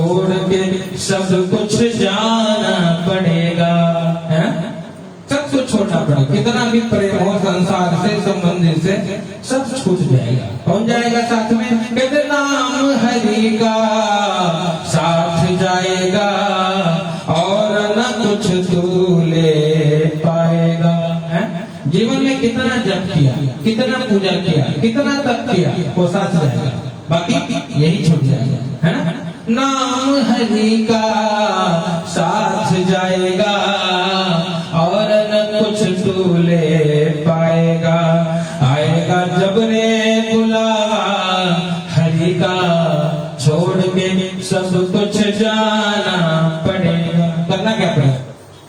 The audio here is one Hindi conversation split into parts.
छोड़ के सब कुछ जाना पड़ेगा, है सब कुछ छोड़ना पड़ेगा। कितना भी प्रेम हो संसार से संबंधित से सब छूट जाएगा। कौन जाएगा साथ में? कहते नाम हरि का साथ जाएगा और न कुछ तू ले पाएगा, है? जीवन में कितना जप किया, कितना पूजा किया, कितना तप किया, वो साथ जाएगा, बाकी यही छूट जाएगा, है ना? नाम हरि का साथ जाएगा और न कुछ तू ले पाएगा। आएगा जब रे बुलावा हरि का, छोड़ के सब कुछ जाना पड़ेगा। करना क्या पड़ेगा?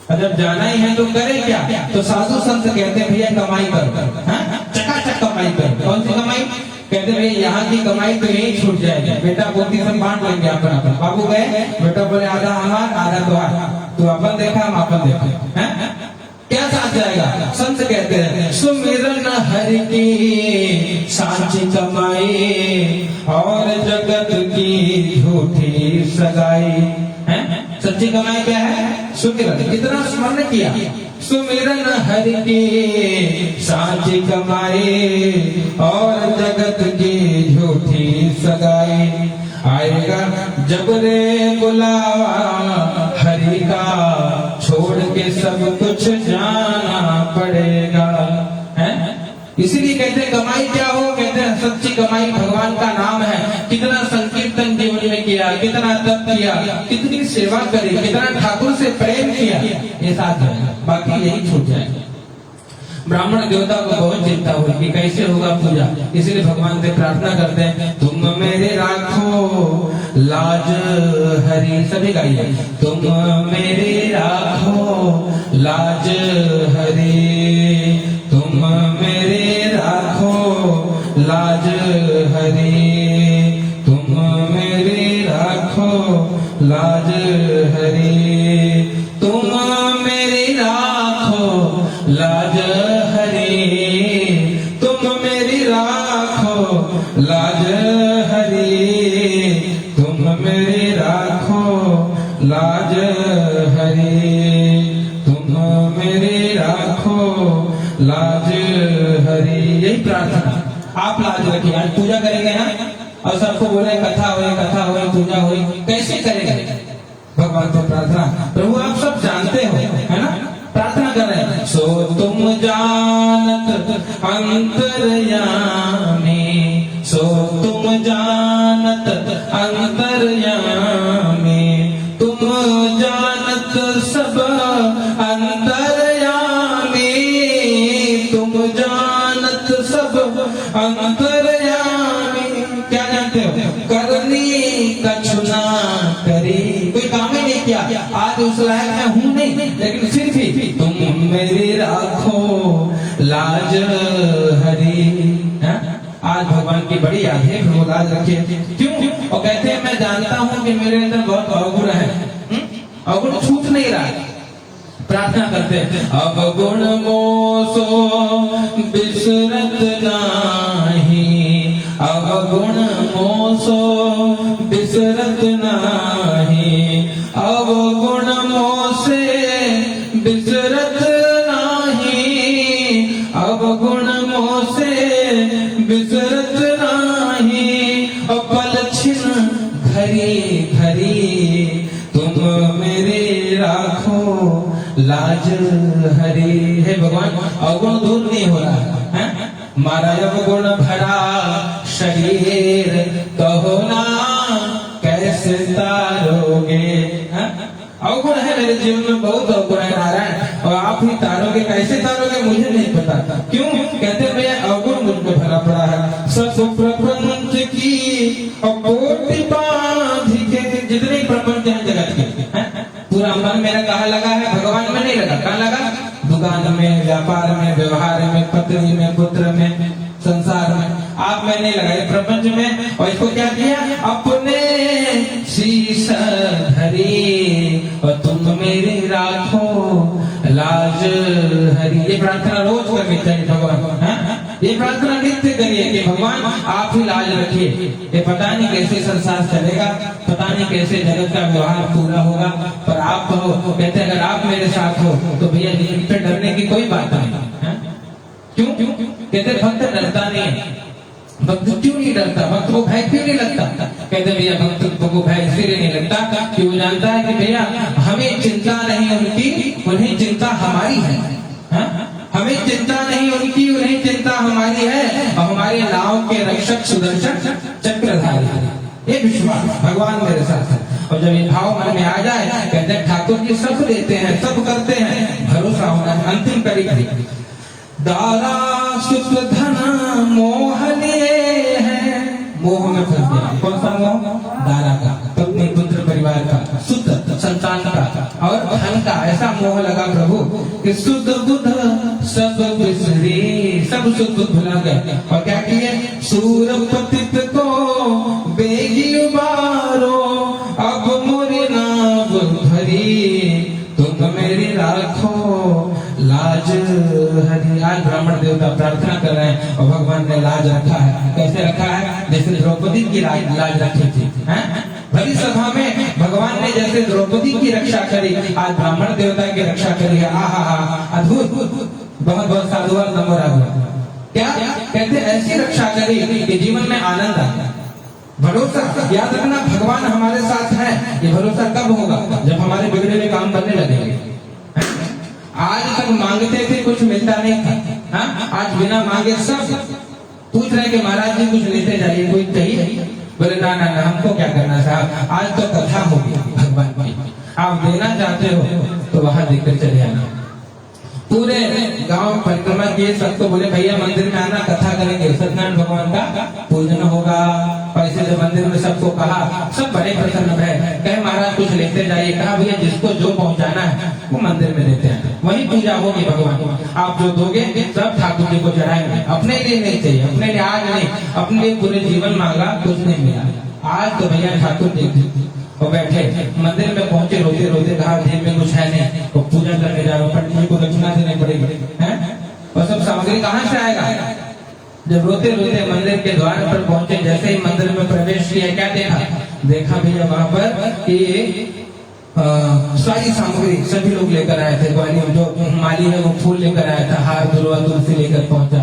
अगर जाना ही है तो करे क्या? तो साधु संत कहते हैं भैया कमाई करो, चकाचक कमाई करो। कौन सी कमाई? कहते भैया यहाँ की कमाई तो यही छूट जाएगी, बेटा पोती सब बांट लेंगे अपन अपन। बाबू गए, बेटा बोले आधा हमार आधा तुहार, तू अपन देखा हम अपन देखे, हैं? क्या साथ जाएगा? संत कहते हैं सुमिरन हरि की सांची कमाई और जगत की झूठी सगाई, है? सच्ची कमाई क्या है? सुमिरन। कितना स्मरण किया, सुमिरन हरि की सांची कमाई और जगत की झूठी सगाई। आएगा जब रे बुलावा हरि का, छोड़ के सब कुछ जाना पड़ेगा, है? इसीलिए कहते हैं कमाई क्या हो? कहते हैं सच्ची कमाई भगवान का नाम है। कितना संकीर्तन जीवन में किया, कितना तप किया, कितनी सेवा करी, कितना ठाकुर से प्रेम किया, ये साथ जाएगा, बाकी यही छूट जाएगा। ब्राह्मण देवता को बहुत चिंता हुई कि कैसे होगा पूजा, इसलिए भगवान से प्रार्थना करते हैं तुम मेरे राखो लाज हरि। सभी गाइए, तुम मेरे राखो लाज हरि, तुम मेरे राखो लाज हरि, तुम मेरे राखो लाज हरि, तुम मेरे राखो लाज हरि, तुम मेरी राखो लाज हरि, तुम मेरी राखो लाज हरि, तुम मेरी राखो लाज हरि। यही प्रार्थना आप लाज रखिए। आज पूजा करेंगे ना, और सबको बोले कथा हुई पूजा हुई, कैसे करेंगे? भगवान से प्रार्थना, प्रभु आप सब जानते हो, है ना? प्रार्थना कर रहे हैं, सो तुम जानत अंतर्यामी, सो तुम जानत अंतर्यामी, तुम जानत सब अंतर्यामी, तुम जानत सब अंतर्यामी। क्या जानते हो? करनी कछुना करी, कोई काम ही नहीं किया, आज उस लायक मैं हूं नहीं, लेकिन फिर भी तुम मेरी राखो लाज हरि, है? आज भगवान की बड़ी याद है, वो लाज रखिए। क्यों? और कहते हैं मैं जानता हूं कि मेरे अंदर बहुत अवगुण है, अवगुण छूट नहीं रहा। प्रार्थना करते हैं अवगुण मोसो बिसरत नाही, अवगुण मोसो बिसरत नाही, अवगुण मोसे बिसरत नाही, अवगुण मोसे बिसरत नाही, पल छिन घरी घरी, तुम मेरे राखो लाज हरि। हे भगवान, अवगुण दूर नहीं हो रहा है, मारा अवगुण भरा शरीर, कहो ना कैसे तारोगे। अवगुण है मेरे जीवन में, बहुत अवगुण है नारायण, और आप ही तारोगे, कैसे तारोगे मुझे नहीं पता। क्यों? कहते भैया अवगुण मुझ में भरा पड़ा है। सब प्रपंच की कोटि बांध के, जितने प्रपंच है जगत के, पूरा मन मेरा कहाँ लगा है? भगवान में नहीं लगा। कहाँ लगा? दुकान में, व्यापार में, व्यवहार में, पत्नी में, पुत्र में, संसार में। आप में नहीं लगा, प्रपंच में। और इसको क्या किया? अपने शीश धरी और तुम मेरी राखो लाज हरि। ये प्रार्थना रोज करनी चाहिए भगवान, ये प्रार्थना नित्य करिए कि भगवान आप ही लाज रखिए। ये पता नहीं कैसे संसार चलेगा, पता नहीं कैसे जगत का व्यवहार पूरा होगा, पर आप हो। कहते अगर आप मेरे साथ हो तो भैया इन पे डरने की कोई बात नहीं है। क्यों? कहते भक्त डरता नहीं है। भक्त क्यों नहीं डरता? भक्त को भय क्यों नहीं लगता? कहते भैया भक्त को भय इसलिए नहीं लगता कि वो जानता है कि भैया हमें चिंता नहीं उनकी, उन्हें चिंता हमारी है। हमें चिंता नहीं उनकी, उन्हें चिंता हमारी है। और हमारे नाव के रक्षक सुदर्शन चक्रधारी है। ये विश्वास भगवान मेरे साथ है। और जब ये भाव मन में आ जाए, कहते हैं ठाकुर जी सब देते हैं, सब करते हैं, भरोसा होना है। अंतिम कड़ी दारा सुत धन मोह लिए है। मोह में फंस गया। कौन सा मोह? दारा का, पत्नी पुत्र परिवार का, सुत संतान का और धन का। ऐसा मोह लगा प्रभु कि सुध बुध सब बिसरी, सब सुध बुध भुला गए। और क्या किए? सूर पतित को बेगी उबारो, अब मोरी नाव भरी, तुम मेरी राखो लाज हरि। आज ब्राह्मण देवता प्रार्थना कर रहे हैं और भगवान ने लाज रखा है। कैसे रखा है? जैसे द्रौपदी की लाज रखी थी। भरी सभा में भगवान ने जैसे द्रौपदी की रक्षा करी, आज ब्राह्मण देवता की रक्षा करी है। आहा, अद्भुत। बहुत बहुत साधुवाद नमो राघव। क्या कहते? ऐसी रक्षा करी कि जीवन में आनंद आता। भरोसा याद रखना, भगवान हमारे साथ है। ये भरोसा कब होगा? जब हमारे बिगड़े हुए काम बनने लगेंगे। आज तक मांगते थे, कुछ मिलता नहीं था। आज बिना मांगे सब पूछ रहे कि महाराज जी कुछ लेते जाइए, कोई चाहिए? बोले ना ना ना, हमको क्या करना साहब, आज तो कथा होगी भगवान की, आप देना चाहते हो तो वहां देकर चले आना। पूरे गांव परिक्रमा किए, सबको बोले भैया मंदिर में आना, कथा करेंगे, सत्यनारायण भगवान का पूजन होगा। और ऐसे जब मंदिर में सबको कहा, सब बड़े प्रसन्न भय। कहे महाराज कुछ लेते जाइए। कहा भैया जिसको जो पहुंचाना है वो मंदिर में देते हैं, वही पूजा होगी भगवान। आप जो दोगे सब ठाकुर जी को चढ़ाएंगे। अपने लिए नहीं चाहिए, अपने लिए आज नहीं, अपने लिए पूरे जीवन मांगा, कुछ नहीं मिला। आज तो भैया ठाकुर जी और बैठे मंदिर में पहुंचे, रोते रोते कहा जेब में कुछ है नहीं, तो पूजा करने जा रहा हूँ, पंडित जी को दक्षिणा देनी पड़ेगी है। और सब सामग्री कहाँ से आएगा? जब रोते रोते मंदिर के द्वार पर पहुंचे, जैसे ही मंदिर में प्रवेश किया, क्या देखा भैया वहां पर कि सारी सामग्री सभी लोग लेकर आए थे। ग्वालियर जो माली है वो फूल लेकर आया था, हार दुर्वा तुलसी लेकर पहुंचा,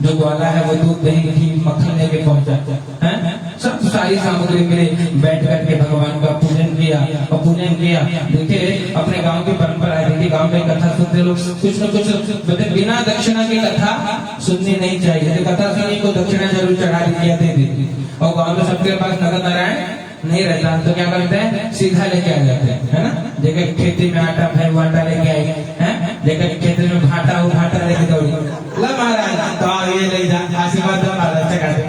जो ग्वाला है वो दूध दही घी मक्खन लेके पहुंचा है। सब सारी सामग्री मिली, बैठ करके भगवान का पूजन किया। और पूजन किया, देखिए अपने गांव की परंपरा है, देखिए गांव में कथा सुनते लोग कुछ न कुछ बिना दक्षिणा की कथा सुननी नहीं चाहिए। कथा सुनी को दक्षिणा जरूर चढ़ा दीजिए, दे दी। और गाँव में सबके पास नगद नारायण नहीं रहता तो क्या करते हैं? सीधा लेके आ जाते हैं, है ना। जगह खेती में आटा है वो आटा लेके आई है, जगह खेती में भाटा वो भाटा लेके दौड़ी। महाराज तो ये ले जा, आशीर्वाद महाराज चढ़ा दे।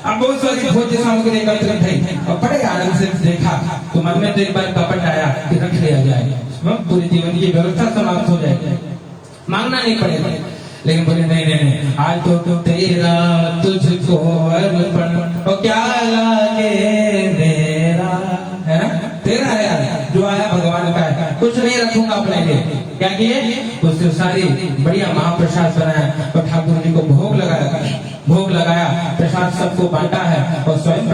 अब बहुत सारी भोज्य सामग्री एकत्रित है और बड़े आनंद से देखा तो मन में तो एक बार कपट आया कि रख लिया जाए, पूरे जीवन की व्यवस्था समाप्त हो जाएगी, मांगना नहीं पड़ेगा। लेकिन बोले नहीं नहीं नहीं, आज तो तेरा तुझको अर्पण, और क्या लागे मेरा, है ना, तेरा है यार, जो आया भगवान का है, कुछ नहीं रखूंगा अपने लिए। क्या किए? उससे सारी बढ़िया महाप्रसाद बनाया और ठाकुर जी को भोग लगाया, प्रसाद सबको बांटा है और स्वयं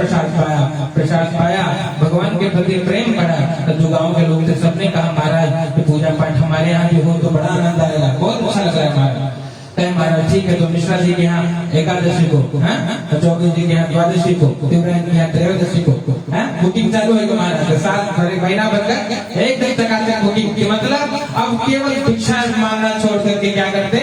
प्रसाद पाया, भगवान के प्रति प्रेम बढ़ा। तो जो गांव के लोग थे सबने कहा महाराज पूजा पाठ हमारे यहाँ भी हो तो बड़ा आनंद आएगा, बहुत अच्छा लग रहा है महाराज। महाराज ठीक है, तो मिश्रा जी के यहाँ एकादशी को, चौधरी जी के यहाँ द्वादशी को, शिवराज के यहाँ त्रयोदशी को बुकिंग चालू है महाराज। साल महीना भर का एक दिन तक आते बुकिंग की, मतलब अब केवल भिक्षा मांगना छोड़ करके क्या करते?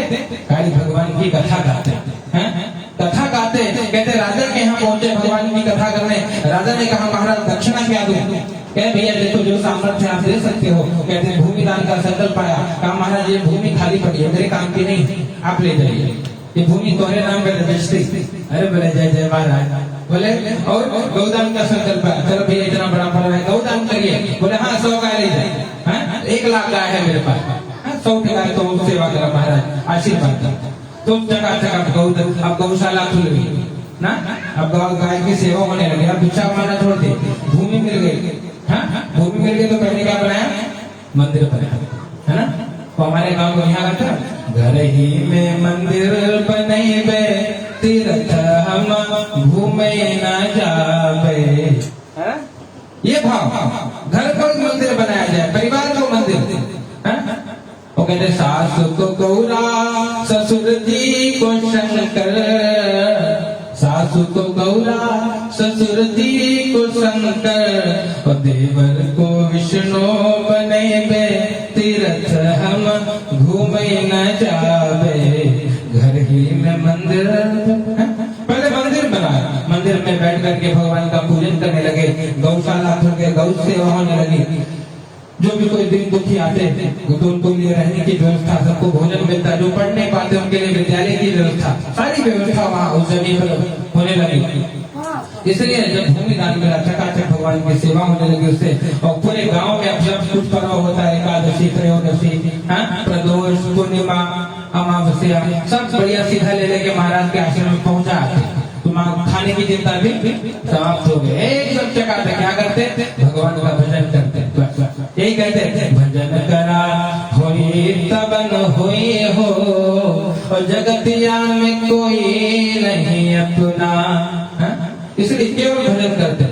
खाली भगवान की कथा गाते हैं, कथा गाते। कहते राजा के यहाँ पहुंचे भगवान की कथा करने, राजा ने कहा महाराज दक्षिणा क्या दूं? कहे भैया देखो जो सामर्थ्य आप दे सकते हो। कहते भूमि दान का संकल्प आया, कहा महाराज ये भूमि खाली पड़ी है, मेरे काम की नहीं, आप ले जाइए, ये भूमि तुम्हारे नाम कर रजिस्ट्री। अरे बोले जय जय महाराज। बोले और गौदान का संकल्प है, चलो भैया इतना बड़ा पर्व है गौदान करिए। बोले हाँ 100 गाय ले जाए, 1 लाख गाय है मेरे पास, 100 गाय तो सेवा करा महाराज, आशीर्वाद तो चकाचक गौदान। अब गौशाला खुल गई ना, अब गाय की सेवा होने लगी, अब भिक्षा मांगना छोड़ दे, भूमि मिल गई। भूमि मिल गई तो पहले क्या बनाया? मंदिर बनाया, है ना। तो हमारे गांव में यहाँ का घर ही में मंदिर बनैबे कमाओ, घर को मंदिर बनाया जाए, परिवार को मंदिर। वो कहते सास को गौरा, ससुर जी को शंकर, सासु को गौरा, ससुर जी को शंकर, और देवर को विष्णु बने बे, तीर्थ हम घूमे न जावे, घर ही में मंदिर। पहले मंदिर बनाया, मंदिर में बैठ करके भगवान का पूजन करने लगे, गौशाला खुल के गौ सेवा होने लगी। जो भी कोई दिन दुखी आते तो उनको लिए रहने की व्यवस्था, सबको भोजन मिलता, जो पढ़ नहीं पाते उनके लिए विद्यालय की व्यवस्था, सारी व्यवस्था वहाँ उस जगह पर होने लगी। इसलिए जब भूमि दान मिला, चकाचक भगवान की सेवा होने लगी उससे। और पूरे गांव में अब जब कुछ पर्व होता है, एकादशी, त्रयोदशी, प्रदोष, पूर्णिमा, अमावस्या, सब बढ़िया सीधा ले लेके महाराज के आश्रम में पहुंचा आते। खाने की चिंता भी समाप्त हो गई, एकदम चकाचक क्या करते, भगवान का भजन करते। यही कहते भजन करा होई तबन होई हो, और जगतिया में कोई नहीं अपना। इसलिए केवल भजन करते,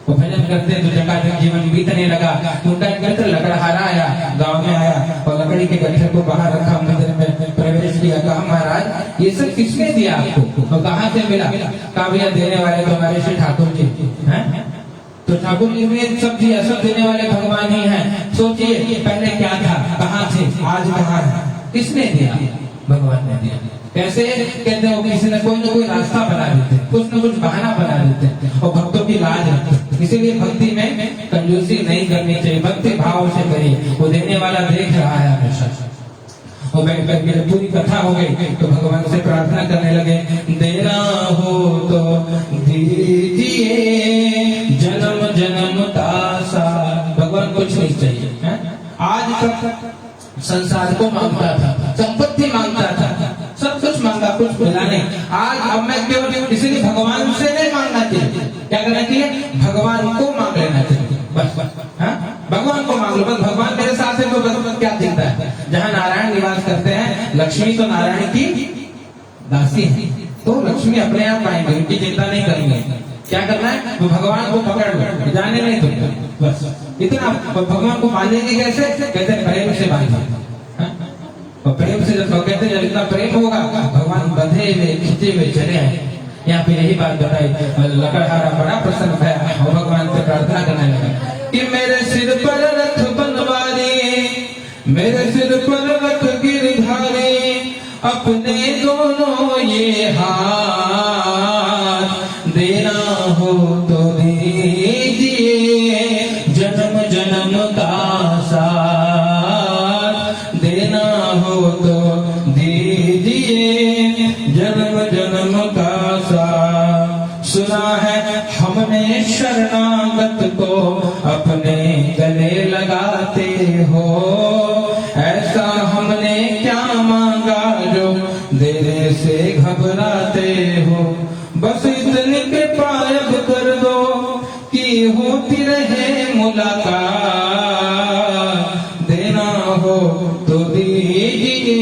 वो भजन करते तो चकाचक जीवन बीतने लगा। उनका एक मित्र लकड़हारा आया, गांव में आया और लकड़ी के गट्ठे को बाहर रखा, मंदिर में प्रवेश किया। कहा महाराज ये सब किसने दिया आपको, और कहाँ से मिला? कहा भैया देने वाले तो हमारे श्री ठाकुर जी हैं। तो ठाकुर जी ने सब दिया, सब देने वाले भगवान ही हैं। सोचिए पहले क्या था, कहाँ थे, आज कहाँ है, किसने दिया? भगवान ने दिया। कैसे? कहते हो किसी ने कोई ना कोई रास्ता बना देते, कुछ न कुछ बहाना बना देते, और भक्तों की लाज रखते। इसीलिए भक्ति में कंजूसी नहीं करनी चाहिए, भक्ति भाव से करिए, वो देने वाला देख रहा है हमेशा। और बैठ करके पूरी कथा हो गई तो भगवान से प्रार्थना करने लगे, देना हो तो दीजिए जन्म जन्म दासा। भगवान कुछ नहीं चाहिए है? आज तक संसार को मांगता था, संपत्ति मांगता था, सब कुछ मांगा, कुछ मिला नहीं। आज अब मैं केवल इसीलिए भगवान से नहीं मांगना चाहिए, क्या करना चाहिए? भगवान को मांग लेना चाहिए, बस बस। भगवान को मांग लो, बस भगवान मेरे साथ है तो बस क्या चिंता है। जहाँ नारायण निवास करते हैं, लक्ष्मी तो नारायण की दासी है, तो लक्ष्मी अपने आप आएंगे, उनकी चिंता नहीं करेंगे। क्या करना है? वो भगवान को पकड़ लो, जाने नहीं तो बस इतना। भगवान को बांधेंगे कैसे? कहते हैं प्रेम से बांधेंगे। और प्रेम से जब कहते हैं, जब इतना प्रेम होगा भगवान बंधे हुए खींचे हुए चले आए। यहाँ पे यही बात बताई, लकड़हारा बड़ा प्रसन्न है और भगवान से प्रार्थना करने लगा कि मेरे सिर पर रथ बनवा दे, मेरे सिर पर रथ गिरधारी, अपने दोनों ये हाथ, देना हो तो दीजिए जन्म जन्म का साथ, देना हो तो दीजिए जन्म जन्म का साथ। सुना है हमने शरणागत को अपने गले लगाते हो, ऐसा हमने क्या मांगा जो देने से घबराते हो। बस इतनी कृपा अब कर दो कि होती रहे मुलाकात, देना हो तो दीजिए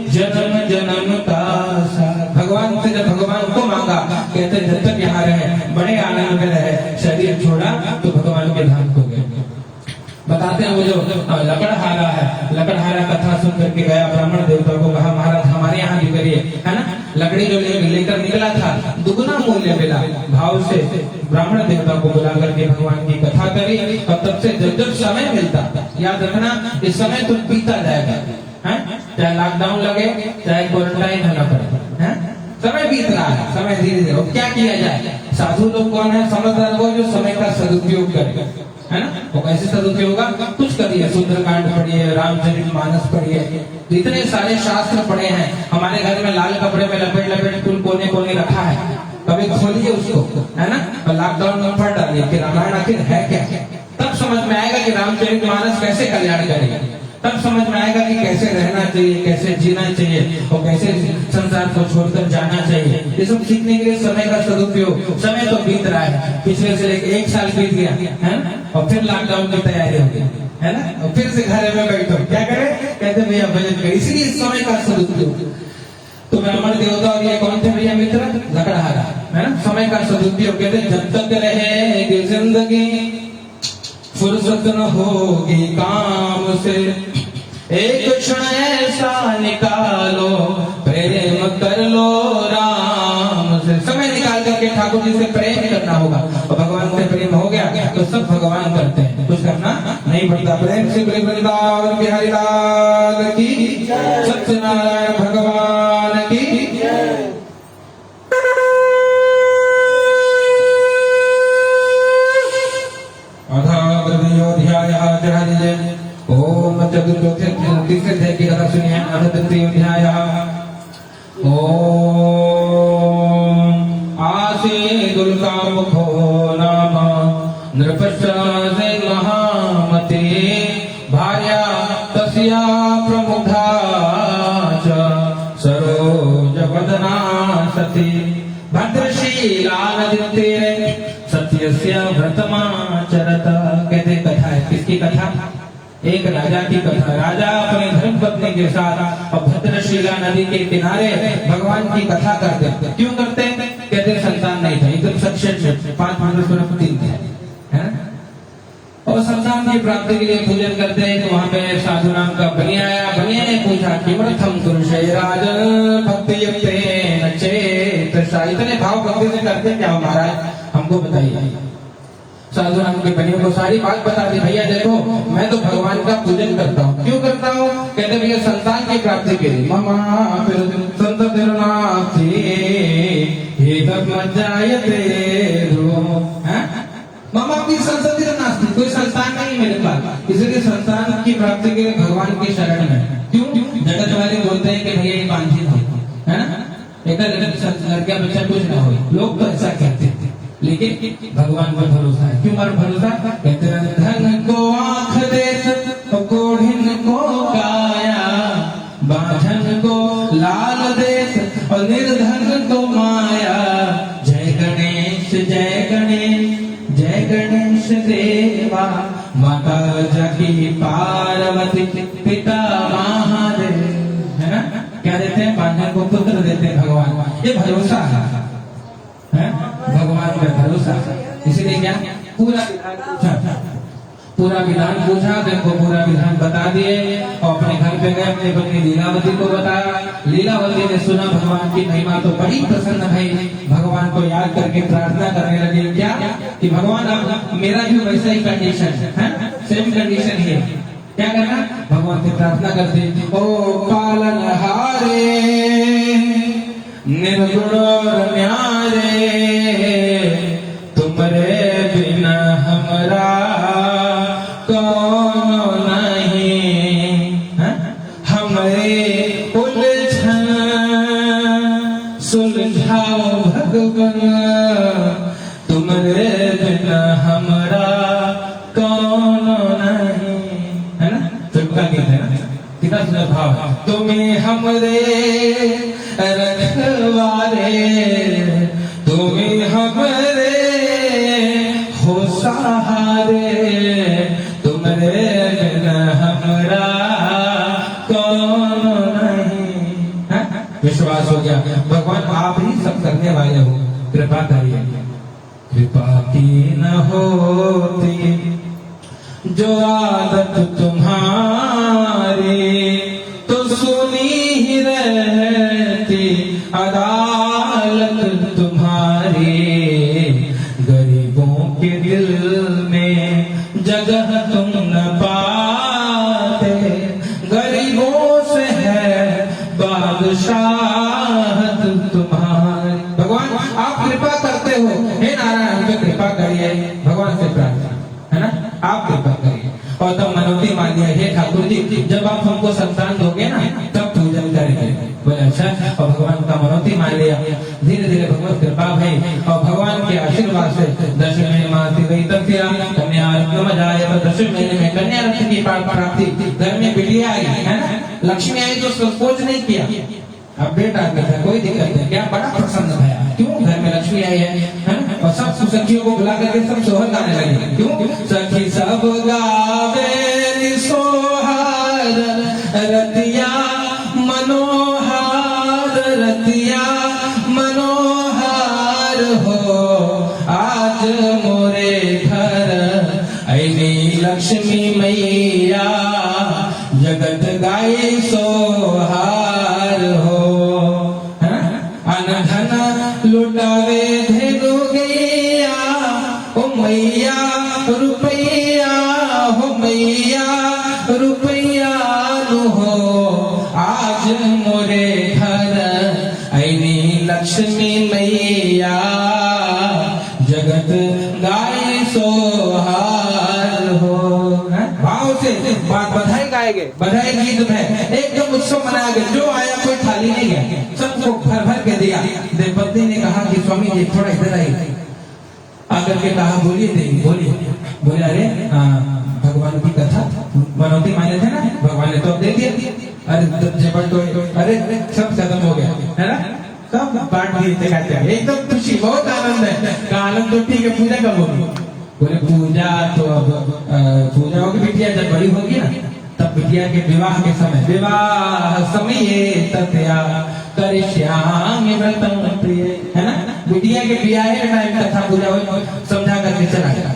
जन्म जन्म का साथ। भगवान से जब भगवान को मांगा, कहते जब तक यहाँ रहे बड़े आनंद में रहे, शरीर छोड़ा तो भगवान के धाम को गए। बताते हैं वो जो लकड़हारा है, लकड़हारा कथा सुन करके गया, ब्राह्मण देवता को कहा महाराज हमारे यहाँ भी करिए, है ना। लकड़ी जो लेकर निकला था, दुगना मूल्य मिला। भाव से ब्राह्मण देवता को बुला करके भगवान की कथा करी, और तब से जब जब समय मिलता, याद रखना इस समय तो बीता जाएगा, चाहे लॉकडाउन लगे, चाहे क्वारंटाइन होना पड़े, समय बीत रहा है, समय धीरे धीरे। क्या किया जाए? साधु लोग कौन है? समझदार लोग जो समय का सदुपयोग करे, है ना। वो कैसे सदुपयोग होगा? कुछ करिए, सुंदरकांड पढ़िए, रामचरितमानस पढ़िए, इतने सारे शास्त्र पढ़े हैं। हमारे घर में लाल कपड़े में लपेट लपेट फूल कोने कोने रखा है, कभी खोलिए उसको, है ना। और लॉकडाउन में पढ़ डालिए कि रामायण आखिर है क्या, तब समझ में आएगा कि रामचरितमानस कैसे कल्याण करेगा, तब समझ में आएगा कि कैसे रहना चाहिए, कैसे जीना चाहिए, और कैसे संसार को छोड़कर जाना चाहिए। ये सब सीखने के लिए समय का सदुपयोग। समय तो बीत रहा है, पिछले से लेकर 1 साल बीत गया है, और फिर लॉकडाउन की तैयारी होगी, है ना। और फिर से घर में बैठो, क्या करें? कहते भैया भजन करें। इसलिए समय का सदुपयोग। तो ब्राह्मण देवता और ये कौन थे भैया मित्र? लकड़हारा, है ना। समय का सदुपयोग कहते जब तक रहे जिंदगी, फुर्सत न होगी काम से, एक क्षण ऐसा निकालो प्रेम कर लो राम से। समय निकाल करके ठाकुर जी से प्रेम करना होगा, और भगवान से प्रेम हो गया तो सब भगवान करते हैं, कुछ करना नहीं पड़ता। प्रेम से बोले वृंदावन बिहारी लाल की, सत्यनारायण भगवान की। ओम चतुर्दशे तीसरे की कथा सुनिए। अध्याय ओम आसीदुल कामुको नाम नृपश्चासे महामते, भार्या तस्या प्रमुखा च सरोजवदना सती, भद्रशीला नदीतीरे सत्यस्य व्रतमाचरत। कहते कथा है, किसकी कथा? एक राजा की कथा। राजा अपने धर्मपत्नी के साथ और भद्रशीला नदी के किनारे भगवान की कथा करते। क्यों करते? कहते संतान नहीं था, एकदम सक्सेस 5 मिनट 3 थे, और संतान की प्राप्ति के लिए पूजन करते हैं। तो वहां पे साधु नाम का बनिया आया। बनिया ने पूछा किमर्थम तुलसे राजन भक्ति इतने भाव भक्ति से करते क्या महाराज, हमको बताइए। साधु राम के बनियों को सारी बात बता दी। भैया देखो, मैं तो भगवान का पूजन करता हूँ। क्यों करता हूँ? कहते भैया संतान की प्राप्ति के लिए। ममा मामा की संतति नास्ती, कोई संतान नहीं मेरे पास, इसलिए संतान की प्राप्ति के लिए भगवान की शरण में। क्यों? जगत वाले बोलते हैं कि भैया ये वांछित है ना, एक लड़का बच्चा कुछ ना हो, लोग तो ऐसा कहते हैं, लेकिन भगवान पर भरोसा है। क्यों पर भरोसा? कहते हैं धन को आँख दे, कोढ़िन को काया, बाझन को लाल दे और निर्धन को माया। जय गणेश जय गणेश जय गणेश देवा, माता जकी पार्वती पिता महादेव, है ना। क्या देते हैं? बाझन को पुत्र देते हैं भगवान। ये भरोसा है भगवान का भरोसा। इसीलिए क्या पूरा विधान पूछा, देखो पूरा विधान बता दिए, और अपने घर पे गए, अपनी पत्नी लीलावती को बताया। लीलावती ने सुना भगवान की महिमा तो बड़ी प्रसन्न भई, भगवान को याद करके प्रार्थना करने लगी। क्या कि भगवान अब मेरा भी वैसा ही कंडीशन है, सेम कंडीशन ही है। क्या करना? भगवान से प्रार्थना करते, ओ पालनहारे निर्गुण न्यारे, तुमरे बिना हमरा कौन नहीं, हमरे उलझन सुलझाओ भगवान, तुमरे बिना हमरा कौन नहीं, है ना। चुपका गीत है ना, कितना सुंदर भाव। तुम्हें हमरे रखवारे, तुम्हें हमरे हो सहारे, तुमरे बिना हमरा कौन नहीं। विश्वास हो गया भगवान आप ही सब करने वाले हो, कृपा करिए। कृपा की न होती जो आदत तुम्हारी, तो सुनी ही रहती अदालत तुम्हारी। गरीबों के दिल में जगह तुम न पाते, गरीबों से है बादशाहत तुम्हारी। भगवान आप कृपा करते हो, हे नारायण हम पे कृपा करिए। भगवान से प्रार्थना है ना, आप कृपा करिए। और तब मनोती मान लिया, हे ठाकुर जी जब आप हमको संतान दोगे ना तब पूजन करेंगे। बोले अच्छा, और भगवान का मनोती मान लिया। धीरे धीरे भगवत कृपा भई, और भगवान के आशीर्वाद से 10 महीने माती गई तब कन्या रत्न जाए। 10 महीने में कन्या रत्न की प्राप्ति, घर में बिटिया आई है ना, लक्ष्मी आई तो संकोच नहीं किया। अब बेटा था, कोई दिक्कत नहीं, क्या बड़ा प्रसन्न भया। क्यों? घर में लक्ष्मी आई है, और सब सखियों को बुला करके सब सोहर गाने लगे। क्यों? सखी सब गावे सोहर रतिया मनोहर, रतिया मनोहर हो, आज मोरे घर ऐनी लक्ष्मी मैया जगत गाई सोहार हो। अन धन लुटावे धेनु गैया हो मैया रुपैया हो मैया रुपैया नु हो। आज मोरे घर ऐनी लक्ष्मी मैया जगत गाई सोहार हो। भाव से बधाई गाएंगे, बधाई गीत में एकदम उत्सव मनाया गया। जो आया कोई थाली नहीं गया, सबको भर भर के दिया। देवपत्नी ने कहा कि स्वामी जी थोड़ा इधर आइए, आकर के कहा बोलिए देवी बोलिए। बोले अरे भगवान की कथा मनौती माने थे ना, भगवान ने तो दे दिया। अरे तो अरे सब खत्म हो गया है ना, सब बांट दिए थे। एकदम खुशी, बहुत आनंद है। का आनंद तो ठीक है, पूजा कब होगी? बोले पूजा तो अब पूजा होगी बिटिया जब बड़ी होगी ना, तब बिटिया के विवाह के समय, विवाह समय तथया करिष्यामि व्रतं प्रिय, है ना। बिटिया के ब्याह के टाइम कथा पूजा हो समझा करके चला गया।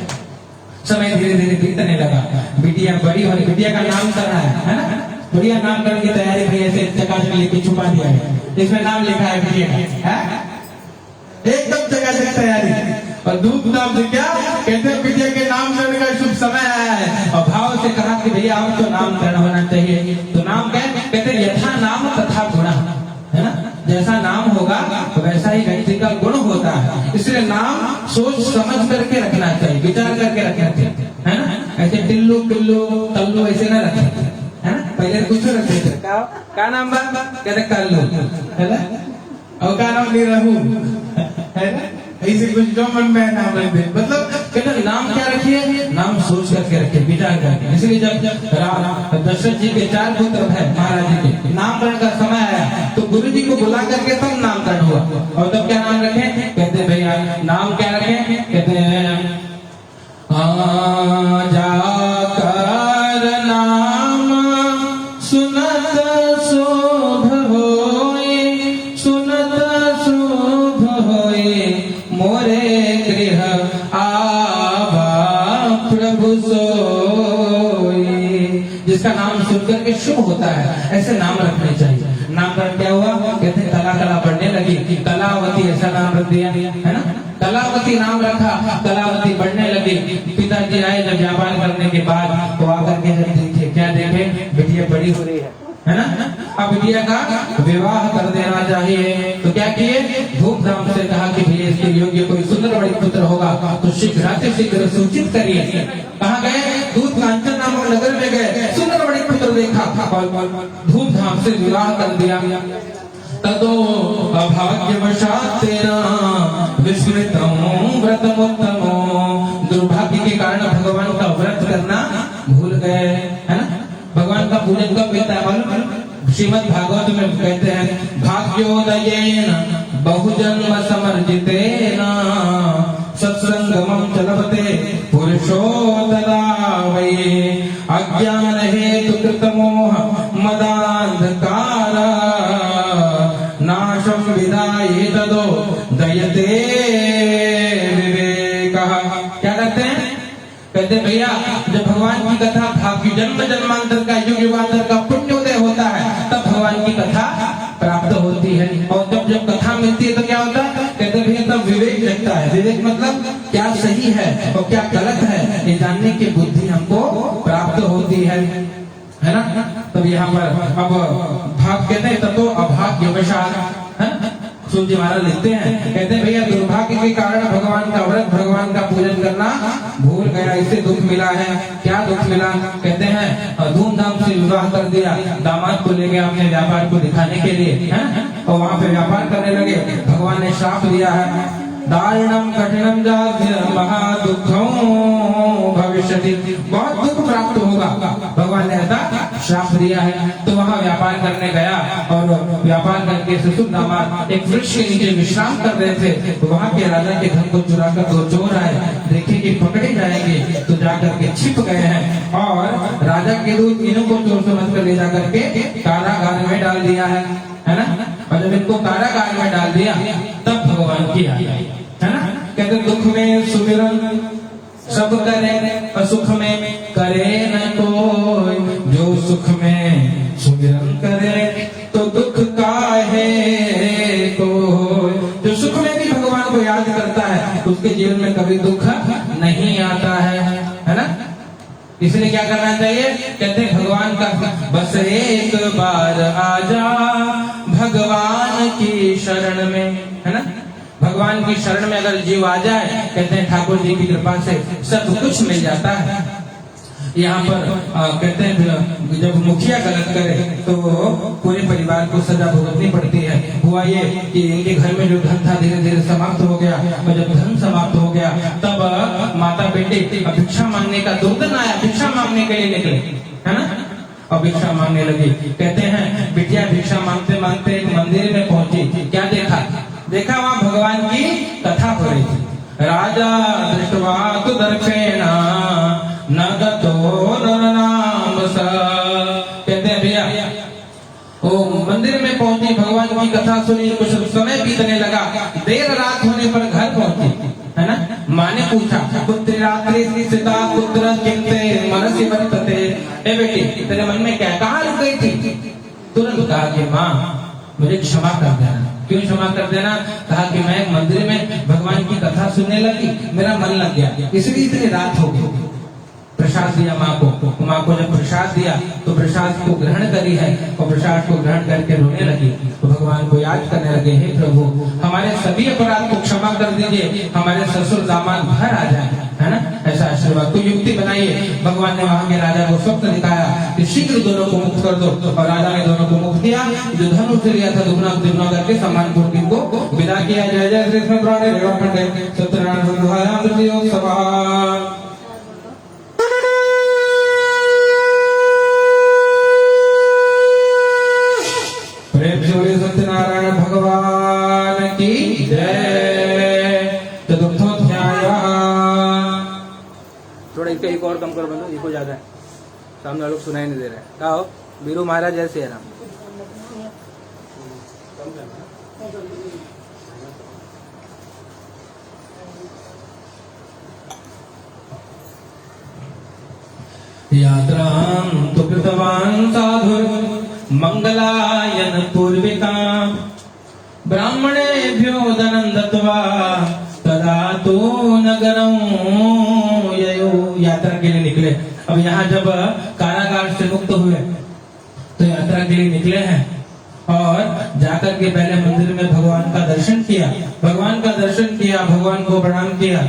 समय धीरे धीरे बीतने लगा, बिटिया बड़ी हो रही, बिटिया का नाम करना है ना। बढ़िया नामकरण की तैयारी भाई ऐसे चकाचक लेके छुपा दिया है, इसमें नाम लिखा है बिटिया का, एकदम चकाचक तैयारी। और धूमधाम से क्या कहते हैं, बिटिया के नामकरण का शुभ समय आया है। और भाव से कहा कि भैया अब तो नामकरण होना चाहिए। तो नाम क्या कहते हैं, यथा नाम तथा गुण, है ना। जैसा नाम होगा तो वैसा ही व्यक्ति का गुण होता है। इसलिए नाम सोच समझ करके रखना चाहिए, विचार करके रखना चाहिए, है ना। ऐसे टिल्लू पिल्लू तल्लू ऐसे ना रखे, है ना। पहले कुछ रखते थे, क्या नाम बा, कहते कल्लू, है ना। और क्या नाम नहीं रहू, है ना। ऐसे कुछ जो मन में नाम रख दे, मतलब कहते नाम क्या रखिए, नाम सोच करके रखिए, विचार करके। इसलिए जब दशरथ जी के 4 पुत्र है महाराज जी के, नामकरण का समय आया तो गुरु जी को बुला करके तब नामकरण हुआ। और तब क्या नाम रखे, कहते भैया नाम क्या रखे, कहते हैं जाकर नाम सुनत शोभ होए, सुनत शोभ होए, मोरे गृह आवा प्रभु सोए। जिसका नाम सुनकर के शुभ होता है, ऐसे नाम रखने चाहिए। नामकरण क्या हुआ, कहते कला कला बढ़ने लगी, कलावती ऐसा नाम रख दिया, है ना। कलावती नाम रखा, कलावती बढ़ने लगी। पिताजी आए जब व्यापार करने के बाद, तो आकर के जब देखे, क्या देखे, बिटिया बड़ी हो रही है ना। अब बिटिया का विवाह कर देना चाहिए। तो क्या किए, धूमधाम से कहा कि भैया इसके योग्य कोई सुंदर बड़ी पुत्र होगा तो शीघ्र सूचित करिए। कहाँ गए, दूध कांचन नामक नगर में गए, सुंदर बड़ी पुत्र देखा और धूमधाम से विवाह कर दिया। ततो अभाग्यवशात् तेना विस्मृतं व्रतमुत्तमो। दुर्भाग्य के कारण भगवान का व्रत करना भूल गए, है ना। भगवान का पूजन कब होता है मालूम, श्रीमद् भागवत में कहते हैं भाग्योदयेन बहुजन्म समर्जितेन सत्संगमं च लभते पुरुषो तदा वै अज्ञान हेतु कृतमोह मदान्धकार नाशं विदाये तदो दयते विवेकः। क्या कहते हैं, कहते भैया जब भगवान की कथा भाग्य जन्म जन्मांतर का युग युगांतर का पुण्योदय होता है, तब भगवान की कथा प्राप्त होती है। और जब कथा मिलती है तो क्या होता है, कहते भैया तब विवेक जगता है। विवेक मतलब क्या सही है और क्या गलत है, ये जानने की बुद्धि हमको प्राप्त होती है ना। तब यहाँ पर अब भाग कहते हैं ततो अभाग्यवशात्, सुन जी महाराज लिखते हैं, कहते हैं भैया दुर्भाग्य के कारण भगवान का व्रत, भगवान का पूजन करना भूल गया, इससे दुख मिला है। क्या दुख मिला, कहते हैं धूमधाम से विवाह कर दिया, दामाद को ले गया अपने व्यापार को दिखाने के लिए, है? और वहाँ पे व्यापार करने लगे, भगवान ने श्राप दिया है, दारुणम कठिनम जाध्य महादुखम भविष्यति, बहुत दुख प्राप्त होगा, भगवान ने ऐसा श्राप दिया है। तो वहाँ व्यापार करने गया और व्यापार करके ससुर दामाद एक वृक्ष के नीचे विश्राम कर रहे थे। तो वहाँ के राजा के धन को चुरा कर दो चोर आए, देखे कि पकड़े जाएंगे तो जाकर के छिप गए हैं और राजा के दूत इन्हों को चोर समझ कर ले जाकर के कारागार में डाल दिया है ना। और जब इनको कारागार में डाल दिया तब भगवान की आई, है ना। कहते दुख में सुमिरन सब करे और सुख में करे न कोई, जो सुख में सुमिरन करे तो दुख काहे कोई। जो सुख में भी भगवान को याद करता है उसके जीवन में कभी दुख नहीं आता है ना। इसलिए क्या करना चाहिए, कहते हैं भगवान का बस एक बार आजा भगवान की शरण में, है ना। भगवान की शरण में अगर जीव आ जाए, कहते हैं ठाकुर जी की कृपा से सब कुछ मिल जाता है। यहाँ पर कहते हैं जब मुखिया गलत करे तो पूरे परिवार को सजा भुगतनी पड़ती है। हुआ ये कि इनके घर में जो धन था धीरे धीरे समाप्त हो गया, और जब धन समाप्त हो गया तब माता बेटे भिक्षा मांगने का दो दिन आया, भिक्षा मांगने के लिए निकले, है ना, और भिक्षा मांगने लगी। कहते हैं बिटिया भिक्षा मांगते मांगते एक मंदिर में पहुंची, क्या देखा वहां भगवान की कथा हो रही थी। राजा दृष्टवा तु दर्पेण नगतो नरनाम सा। कहते हैं भैया वो मंदिर में पहुंची, भगवान की कथा सुनी, कुछ समय बीतने लगा, देर रात होने पर घर पहुंची, है ना। माँ ने पूछा पुत्री रात्रि सीता पुत्र चिंते मनसि वर्तते, ए बेटी तेरे मन में क्या, कहाँ रुक गई थी। तुरंत कहा कि माँ मुझे क्षमा कर देना। क्यों क्षमा कर देना, कहा कि मैं मंदिर में भगवान की कथा सुनने लगी, मेरा मन लग गया, इसलिए इतनी रात हो गई। प्रसाद दिया माँ को जब प्रसाद दिया तो प्रसाद को ग्रहण करी है, और प्रसाद को ग्रहण करके रोने लगी, तो भगवान को याद करने लगे, हे प्रभु हमारे सभी अपराध को क्षमा कर दीजिए, हमारे ससुर दामाद घर आ जाए, है ना, ऐसा आशीर्वाद। तो युक्ति बनाइए, भगवान ने वहां के राजा को स्वप्न दिखाया कि शीघ्र दोनों को मुक्त कर दो, और राजा ने दोनों को मुक्त किया। जो धन उसे लिया था दुगना दुगना करके सम्मान पूर्वक को विदा किया। जय जय श्री कृष्ण प्राणे सत्यनारायण बुद्धायाम सभा। सत्यनारायण भगवान की जय। चतुर्थोध्याय। थोड़ा इसका एक और कम कर बंदो, इको ज्यादा है, सामने लोग सुनाई नहीं दे रहे। क्या हो बीरू महाराज जैसे है ना। यात्रां तु कृतवान् साधु मंगलायन पूर्विका, ब्राह्मणेभ्यो धनं दत्त्वा तदा तो नगरं ययो। यात्रा के लिए निकले। अब यहाँ जब कारागार से मुक्त हुए तो यात्रा के लिए निकले हैं, और जाकर के पहले मंदिर में भगवान का दर्शन किया, भगवान को प्रणाम किया,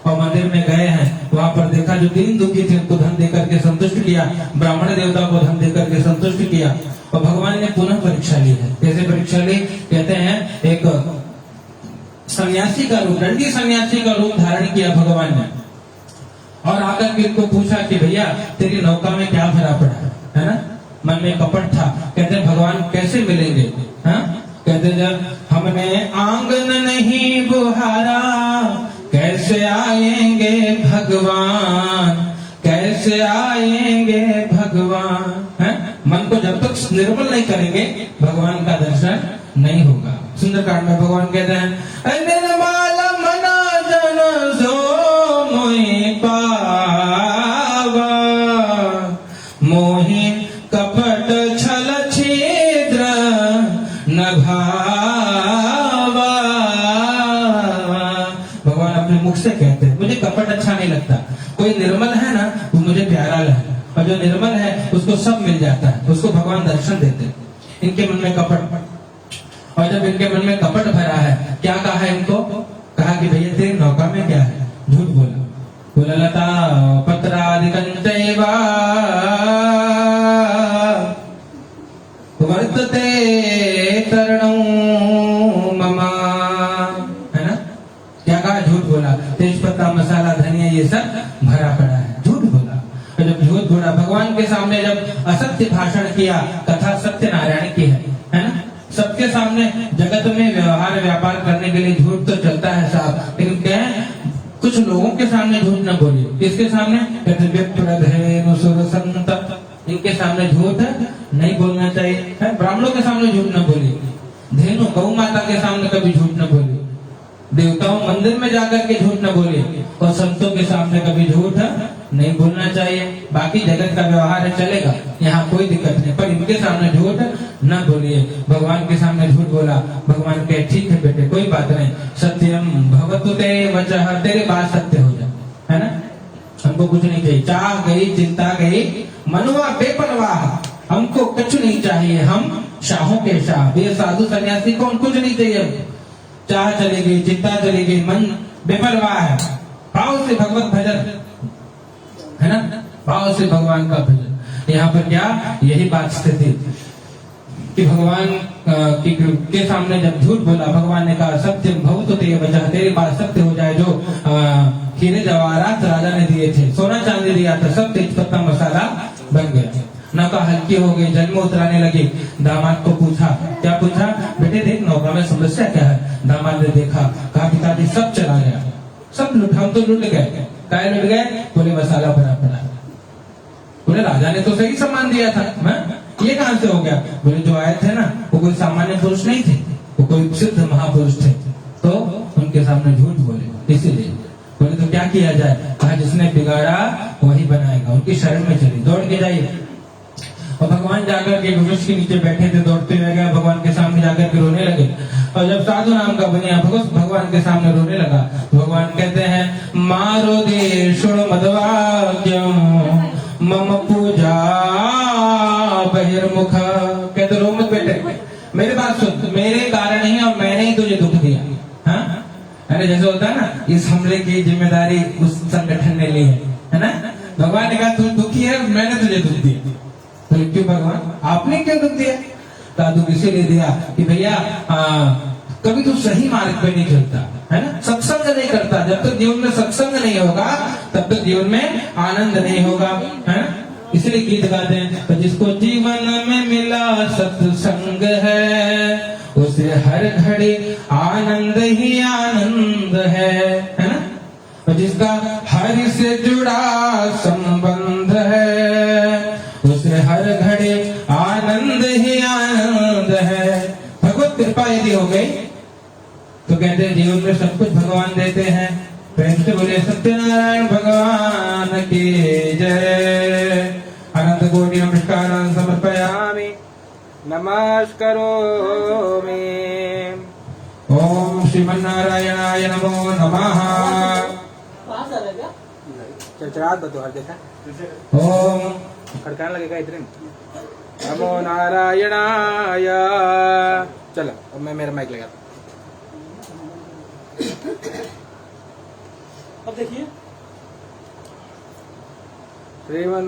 और मंदिर में गए हैं। वहां पर देखा जो दीन दुखी थे उनको धन देकर के संतुष्ट किया, ब्राह्मण देवता को धन देकर के संतुष्ट किया, और भगवान ने पुनः परीक्षा ली है। कैसे परीक्षा ली, कहते हैं एक सन्यासी का रूप, दंडी सन्यासी का रूप धारण किया भगवान ने, और आकर के इनको पूछा कि भैया तेरी नौका में क्या भरा पड़ा है ना। मन में कपट था। कहते भगवान कैसे मिलेंगे, हाँ? कहते जब हमने आंगन नहीं बुहारा कैसे आएंगे भगवान, कैसे आएंगे भगवान, है? मन को जब तक निर्मल नहीं करेंगे भगवान का दर्शन नहीं होगा। सुंदरकांड में भगवान कहते हैं निर्मल मना जन सो मोहि पावा, मोहि कपट छल छिद्र न भावा। भगवान अपने मुख से कहते हैं मुझे कपट अच्छा नहीं लगता, कोई निर्मल है ना वो मुझे प्यारा लगे, और जो निर्मल है उसको सब मिल जाता है, उसको भगवान दर्शन देते हैं। इनके मन में कपट, और जब इनके मन में कपट भरा है क्या कहा है इनको, कहा कि भैया तेरी नौका में क्या है, झूठ बोला। बोला लता पत्रादिकंचैवा वर्तते तरणौ मम, है ना, क्या कहा, झूठ बोला। तेज पत्ता मसाला धनिया ये सब भरा पड़ा है, झूठ बोला। तो जब झूठ बोला भगवान के सामने, जब असत्य भाषण किया, कथा सत्यनारायण की है ना, सबके सामने जगत में व्यवहार व्यापार करने के लिए झूठ तो चलता है साहब, लेकिन क्या है कुछ लोगों के सामने झूठ न बोलिए। किसके सामने, इनके सामने झूठ नहीं बोलना चाहिए, है? ब्राह्मणों के सामने झूठ न बोलिए, धेनु गौ माता के सामने कभी झूठ न बोलिए, देवताओं मंदिर में जाकर के झूठ न बोले, और संतों के सामने कभी झूठ नहीं बोलना चाहिए। बाकी जगत का व्यवहार है चलेगा, यहाँ कोई दिक्कत नहीं, पर इनके सामने झूठ न बोलिए। भगवान के सामने झूठ बोला, भगवान कहे ठीक है बेटे कोई बात नहीं, सत्यम भवतु ते वचः, तेरे बात सत्य हो जाए, है ना। हमको कुछ नहीं चाहिए, चाह गई चिंता गई मनुआ बेपरवाह, हमको कुछ नहीं चाहिए, हम शाहों के शाह। ये साधु सन्यासी को कुछ नहीं चाहिए, चाह चली गई चिंता चली गई, मन बेपरवाह है, भाव से भगवत भजन, है ना, भाव से भगवान का भजन। यहाँ पर क्या यही बात स्थिति कि भगवान के सामने जब झूठ बोला, भगवान ने कहा सत्य भवतु ते वचः, तेरी बात सत्य हो जाए। जो हीरे जवाहरात राजा ने दिए थे, सोना चांदी दिया था, सब तेज पत्ता मसाला बन गया। नौका हल्की हो गई, जल में उतराने लगी। दामाद को पूछा, क्या पूछा, बेटे देख नौका में समस्या क्या है। दामाद ने देखा, कहा पिताजी सब चला गया, सब लुट, हम तो लुट गए। काय लुट गए, बोले मसाला भरा पड़ा। बोले राजा ने तो सही सामान दिया था, ये कहां से हो गया। बोले जो आए थे ना वो कोई सामान्य पुरुष नहीं थे, वो कोई सिद्ध महापुरुष थे, तो उनके सामने झूठ बोले, इसीलिए। बोले तो क्या किया जाए, कहा जिसने बिगाड़ा वही बनाएगा, उनकी शरण में चली, दौड़ के जाइए। और भगवान जाकर के वृक्ष के नीचे बैठे थे, दौड़ते हुए गए, भगवान के सामने जाकर के रोने लगे। और जब साधु नाम का बनिया भगवान के सामने रोने लगा, भगवान कहते हैं मारो दे शुण मदवाक्यम मम पूजा बहिर्मुख। कहते रो मत बेटे, मेरी बात सुन, मेरे कारण ही और मैंने ही तुझे दुख दिया। हाँ, अरे जैसे होता है ना, इस हमले की जिम्मेदारी उस संगठन ने ली है ना। भगवान ने कहा तू दुखी है, मैंने तुझे दुख दिया। तो क्यों भगवान, आपने क्यों दुख दिया। तो दुख इसीलिए दिया कि भैया कभी तू सही मार्ग पे नहीं चलता, है ना, सत्संग नहीं करता। जब तक जीवन में सत्संग नहीं होगा तब तक जीवन में आनंद नहीं होगा, है ना। इसलिए गीत गाते हैं, तो जिसको जीवन में मिला सत्संग है उसे हर घड़ी आनंद ही आनंद है ना। और जिसका हरि से जुड़ा संबंध है उसे हर घड़ी आनंद ही आनंद है। भगवत कृपा यदि हो गई तो कहते हैं जीवन में सब कुछ भगवान देते हैं। प्रेम से बोले सत्यनारायण भगवान की जय। अनंत कोटि नमस्कार समर्पयामि, नमस्कारोमि। ओम श्रीमन्नारायणाय नमो नमः। चरचराहट बतो हर देखा। ओम खड़काने लगेगा इतने। नमो नारायणाय। चलो अब मैं मेरा माइक लगाता। अब देखिए श्रीमन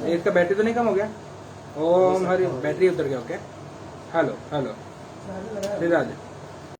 एक का बैटरी तो नहीं कम हो गया। ओम हरि बैटरी उतर गया। Okay hello hello Shriraj.